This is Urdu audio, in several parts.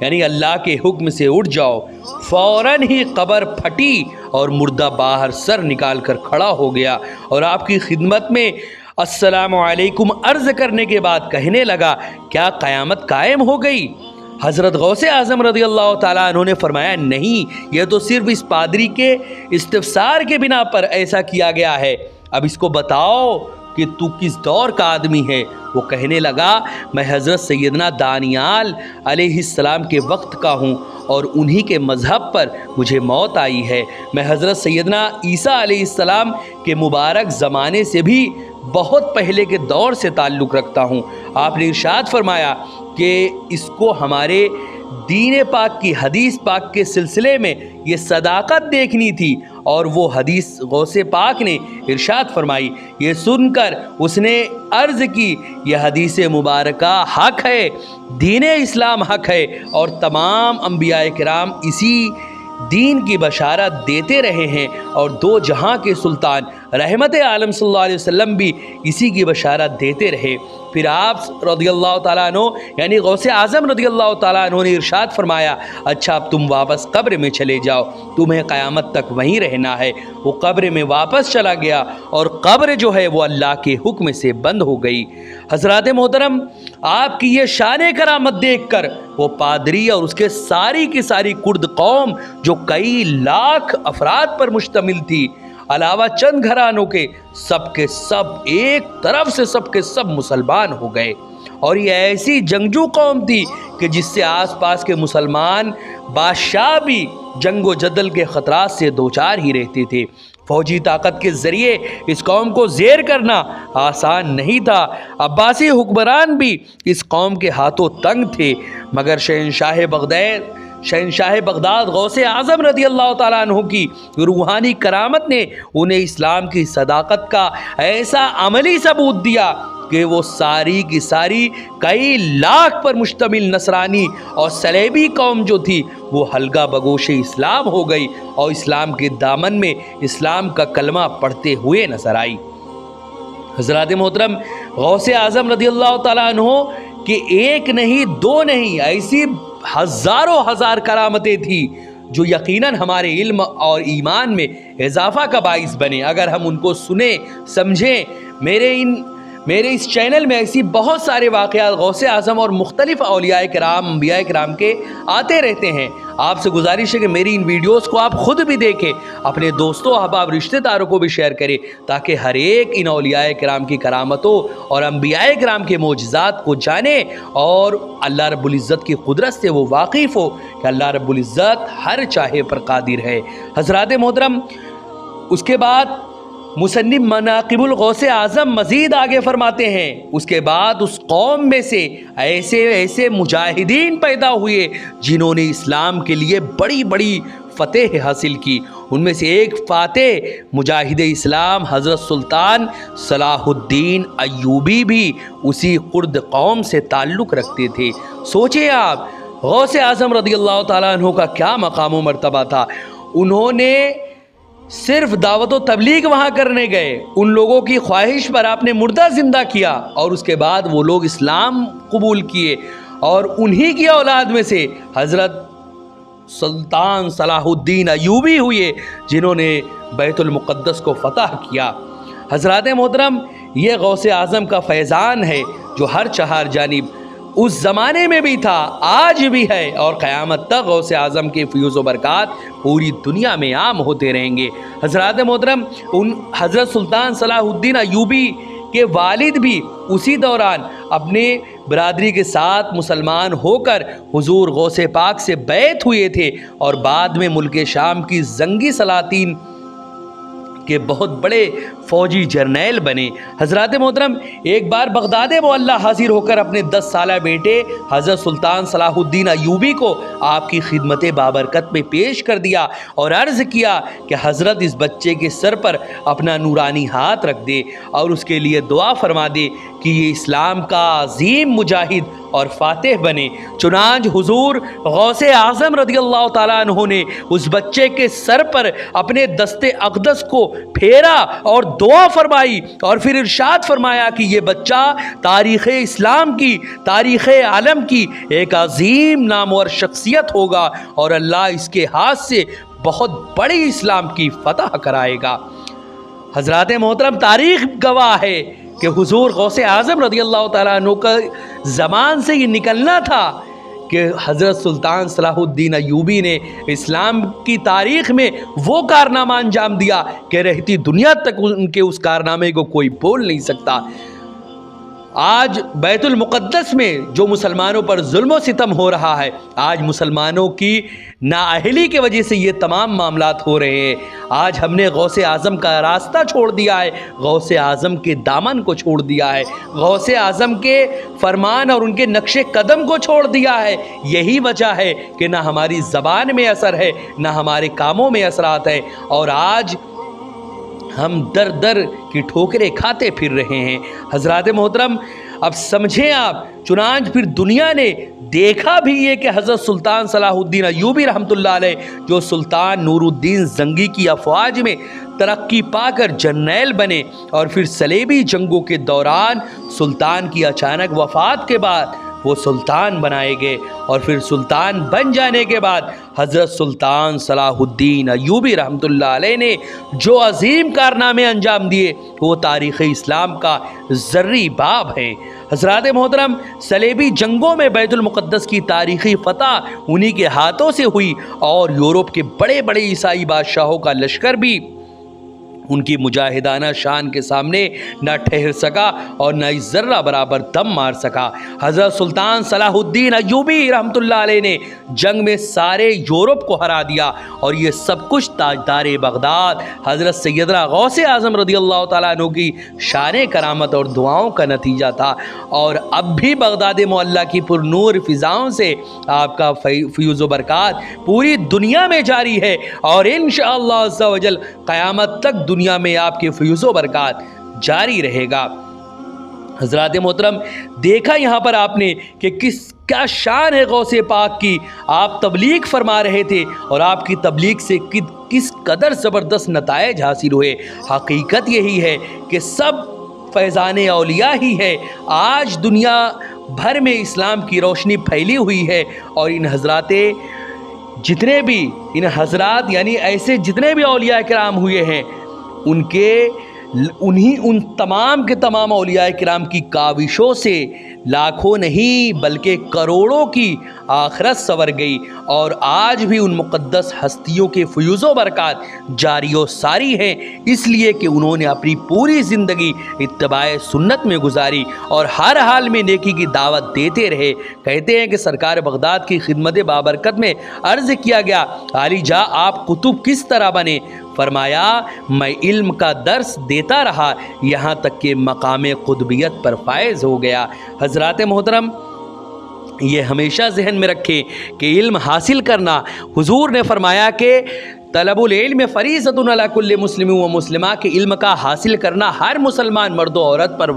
یعنی اللہ کے حکم سے اٹھ جاؤ۔ فوراً ہی قبر پھٹی اور مردہ باہر سر نکال کر کھڑا ہو گیا اور آپ کی خدمت میں السلام علیکم عرض کرنے کے بعد کہنے لگا، کیا قیامت قائم ہو گئی؟ حضرت غوث اعظم رضی اللہ تعالیٰ عنہ نے فرمایا، نہیں، یہ تو صرف اس پادری کے استفسار کے بنا پر ایسا کیا گیا ہے، اب اس کو بتاؤ کہ تو کس دور کا آدمی ہے؟ وہ کہنے لگا، میں حضرت سیدنا دانیال علیہ السلام کے وقت کا ہوں اور انہی کے مذہب پر مجھے موت آئی ہے۔ میں حضرت سیدنا عیسیٰ علیہ السلام کے مبارک زمانے سے بھی بہت پہلے کے دور سے تعلق رکھتا ہوں۔ آپ نے ارشاد فرمایا کہ اس کو ہمارے دین پاک کی حدیث پاک کے سلسلے میں یہ صداقت دیکھنی تھی، اور وہ حدیث غوث پاک نے ارشاد فرمائی۔ یہ سن کر اس نے عرض کی، یہ حدیث مبارکہ حق ہے، دین اسلام حق ہے، اور تمام انبیاء کرام اسی دین کی بشارت دیتے رہے ہیں، اور دو جہاں کے سلطان رحمت عالم صلی اللہ علیہ وسلم بھی اسی کی بشارت دیتے رہے۔ پھر آپ رضی اللہ تعالیٰ عنہ یعنی غوث اعظم رضی اللہ تعالیٰ عنہ نے ارشاد فرمایا، اچھا اب تم واپس قبر میں چلے جاؤ، تمہیں قیامت تک وہیں رہنا ہے۔ وہ قبر میں واپس چلا گیا اور قبر جو ہے وہ اللہ کے حکم سے بند ہو گئی۔ حضرات محترم، آپ کی یہ شان کرامت دیکھ کر وہ پادری اور اس کے ساری کی ساری کرد قوم جو کئی لاکھ افراد پر مشتمل تھی، علاوہ چند گھرانوں کے سب ایک طرف سے سب کے سب مسلمان ہو گئے، اور یہ ایسی جنگجو قوم تھی کہ جس سے آس پاس کے مسلمان بادشاہ بھی جنگ و جدل کے خطرات سے دوچار ہی رہتے تھے۔ فوجی طاقت کے ذریعے اس قوم کو زیر کرنا آسان نہیں تھا۔ عباسی حکمران بھی اس قوم کے ہاتھوں تنگ تھے، مگر شہنشاہ بغداد غوث اعظم رضی اللہ تعالیٰ عنہ کی روحانی کرامت نے انہیں اسلام کی صداقت کا ایسا عملی ثبوت دیا کہ وہ ساری کی ساری کئی لاکھ پر مشتمل نصرانی اور صلیبی قوم جو تھی وہ حلقہ بگوش اسلام ہو گئی اور اسلام کے دامن میں اسلام کا کلمہ پڑھتے ہوئے نظر آئی۔ حضرات محترم، غوث اعظم رضی اللہ تعالیٰ عنہ کہ ایک نہیں دو نہیں، ایسی ہزاروں ہزار کرامتیں تھیں جو یقیناً ہمارے علم اور ایمان میں اضافہ کا باعث بنے اگر ہم ان کو سنیں سمجھیں۔ میرے اس چینل میں ایسی بہت سارے واقعات غوث اعظم اور مختلف اولیاء کرام انبیاء کرام کے آتے رہتے ہیں۔ آپ سے گزارش ہے کہ میری ان ویڈیوز کو آپ خود بھی دیکھیں، اپنے دوستوں احباب رشتہ داروں کو بھی شیئر کریں، تاکہ ہر ایک ان اولیاء کرام کی کرامتوں اور انبیاء کرام کے معجزات کو جانے اور اللہ رب العزت کی قدرت سے وہ واقف ہو کہ اللہ رب العزت ہر چاہے پر قادر ہے۔ حضرات محترم، اس کے بعد مصنف مناقب الغوث اعظم مزید آگے فرماتے ہیں، اس کے بعد اس قوم میں سے ایسے مجاہدین پیدا ہوئے جنہوں نے اسلام کے لیے بڑی بڑی فتح حاصل کی۔ ان میں سے ایک فاتح مجاہد اسلام حضرت سلطان صلاح الدین ایوبی بھی اسی قرد قوم سے تعلق رکھتے تھے۔ سوچیں آپ، غوث اعظم رضی اللہ تعالیٰ عنہ کا کیا مقام و مرتبہ تھا۔ انہوں نے صرف دعوت و تبلیغ وہاں کرنے گئے، ان لوگوں کی خواہش پر آپ نے مردہ زندہ کیا، اور اس کے بعد وہ لوگ اسلام قبول کیے، اور انہی کی اولاد میں سے حضرت سلطان صلاح الدین ایوبی ہوئے جنہوں نے بیت المقدس کو فتح کیا۔ حضرات محترم، یہ غوث اعظم کا فیضان ہے جو ہر چہار جانب اس زمانے میں بھی تھا، آج بھی ہے، اور قیامت تک غوث اعظم کے فیوز و برکات پوری دنیا میں عام ہوتے رہیں گے۔ حضرات محترم، حضرت سلطان صلاح الدین ایوبی کے والد بھی اسی دوران اپنے برادری کے ساتھ مسلمان ہو کر حضور غوث پاک سے بیعت ہوئے تھے، اور بعد میں ملک شام کی زنگی سلاطین کے بہت بڑے فوجی جرنیل بنے۔ حضرات محترم، ایک بار بغداد معلیٰ حاضر ہو کر اپنے 10 سالہ بیٹے حضرت سلطان صلاح الدین ایوبی کو آپ کی خدمت بابرکت میں پیش کر دیا اور عرض کیا کہ حضرت اس بچے کے سر پر اپنا نورانی ہاتھ رکھ دے اور اس کے لیے دعا فرما دے کہ یہ اسلام کا عظیم مجاہد اور فاتح بنے۔ چنانچہ حضور غوث اعظم رضی اللہ تعالیٰ عنہ نے اس بچے کے سر پر اپنے دست اقدس کو پھیرا اور دعا فرمائی اور پھر ارشاد فرمایا کہ یہ بچہ تاریخ اسلام کی، تاریخ عالم کی ایک عظیم نامور شخصیت ہوگا اور اللہ اس کے ہاتھ سے بہت بڑی اسلام کی فتح کرائے گا۔ حضرات محترم، تاریخ گواہ ہے کہ حضور غوث اعظم رضی اللہ تعالیٰ عنہ کا زبان سے یہ نکلنا تھا کہ حضرت سلطان صلاح الدین ایوبی نے اسلام کی تاریخ میں وہ کارنامہ انجام دیا کہ رہتی دنیا تک ان کے اس کارنامے کو کوئی بھول نہیں سکتا۔ آج بیت المقدس میں جو مسلمانوں پر ظلم و ستم ہو رہا ہے، آج مسلمانوں کی نااہلی کی وجہ سے یہ تمام معاملات ہو رہے ہیں۔ آج ہم نے غوث اعظم کا راستہ چھوڑ دیا ہے، غوث اعظم کے دامن کو چھوڑ دیا ہے، غوث اعظم کے فرمان اور ان کے نقش قدم کو چھوڑ دیا ہے۔ یہی وجہ ہے کہ نہ ہماری زبان میں اثر ہے، نہ ہمارے کاموں میں اثرات ہے، اور آج ہم در در کی ٹھوکریں کھاتے پھر رہے ہیں۔ حضرات محترم، اب سمجھیں آپ، چنانچہ پھر دنیا نے دیکھا بھی یہ کہ حضرت سلطان صلاح الدین ایوبی رحمۃ اللہ علیہ، جو سلطان نور الدین زنگی کی افواج میں ترقی پا کر جرنیل بنے اور پھر صلیبی جنگوں کے دوران سلطان کی اچانک وفات کے بعد وہ سلطان بنائے گئے، اور پھر سلطان بن جانے کے بعد حضرت سلطان صلاح الدین ایوبی رحمۃ اللہ علیہ نے جو عظیم کارنامے انجام دیے وہ تاریخ اسلام کا زرعی باب ہیں۔ حضرات محترم، صلیبی جنگوں میں بیت المقدس کی تاریخی فتح انہی کے ہاتھوں سے ہوئی، اور یورپ کے بڑے بڑے عیسائی بادشاہوں کا لشکر بھی ان کی مجاہدانہ شان کے سامنے نہ ٹھہر سکا اور نہ اس ذرہ برابر دم مار سکا۔ حضرت سلطان صلاح الدین ایوبی رحمۃ اللہ علیہ نے جنگ میں سارے یورپ کو ہرا دیا، اور یہ سب کچھ تاجدار بغداد حضرت سیدنا غوث اعظم رضی اللہ تعالیٰ عنہ کی شان کرامت اور دعاؤں کا نتیجہ تھا۔ اور اب بھی بغداد معلیٰ کی پر نور فضاؤں سے آپ کا فیوز و برکات پوری دنیا میں جاری ہے، اور انشاءاللہ عز و جل قیامت تک دنیا میں آپ کے فیوز و برکات جاری رہے گا۔ حضرات محترم، دیکھا یہاں پر آپ نے کہ کیا شان ہے غوث پاک کی۔ آپ تبلیغ فرما رہے تھے اور آپ کی تبلیغ سے کس قدر زبردست نتائج حاصل ہوئے۔ حقیقت یہی ہے کہ سب فیضان اولیاء ہی ہے۔ آج دنیا بھر میں اسلام کی روشنی پھیلی ہوئی ہے، اور ان حضرات یعنی ایسے جتنے بھی اولیاء کرام ہوئے ہیں، ان تمام کے تمام اولیاء کرام کی کاوشوں سے لاکھوں نہیں بلکہ کروڑوں کی آخرت سنور گئی، اور آج بھی ان مقدس ہستیوں کے فیوز و برکات جاری و ساری ہیں، اس لیے کہ انہوں نے اپنی پوری زندگی اتباع سنت میں گزاری اور ہر حال میں نیکی کی دعوت دیتے رہے۔ کہتے ہیں کہ سرکار بغداد کی خدمت بابرکت میں عرض کیا گیا، علی جا آپ قطب کس طرح بنے؟ فرمایا، میں علم کا درس دیتا رہا یہاں تک کہ مقام قطبیت پر فائز ہو گیا۔ حضرات محترم، یہ ہمیشہ ذہن میں رکھیں کہ علم حاصل کرنا، حضور نے فرمایا کہ طلب العلم فریضۃ علی کل مسلم و مسلمہ، کہ علم کا حاصل کرنا ہر مسلمان مرد و عورت پر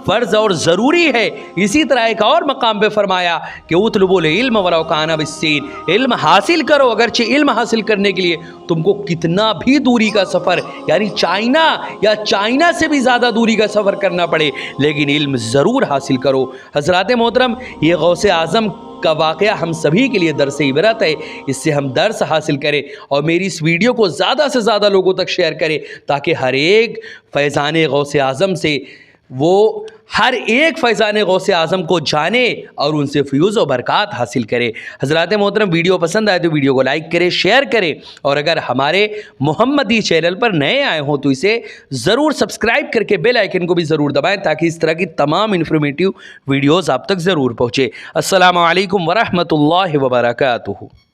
فرض اور ضروری ہے۔ اسی طرح ایک اور مقام پہ فرمایا کہ اطلبوا العلم ولو کان بالسین، علم حاصل کرو، اگرچہ علم حاصل کرنے کے لیے تم کو کتنا بھی دوری کا سفر، یعنی چائنا سے بھی زیادہ دوری کا سفر کرنا پڑے، لیکن علم ضرور حاصل کرو۔ حضرات محترم، یہ غوث اعظم کا واقعہ ہم سبھی کے لیے درس عبرت ہے، اس سے ہم درس حاصل کریں، اور میری اس ویڈیو کو زیادہ سے زیادہ لوگوں تک شیئر کریں، تاکہ ہر ایک فیضان غوث اعظم سے ہر ایک فیضان غوث اعظم کو جانے اور ان سے فیوز و برکات حاصل کرے۔ حضرات محترم، ویڈیو پسند آئے تو ویڈیو کو لائک کریں، شیئر کریں، اور اگر ہمارے محمدی چینل پر نئے آئے ہوں تو اسے ضرور سبسکرائب کر کے بیل آئیکن کو بھی ضرور دبائیں، تاکہ اس طرح کی تمام انفارمیٹیو ویڈیوز آپ تک ضرور پہنچے۔ السلام علیکم ورحمۃ اللہ وبرکاتہ۔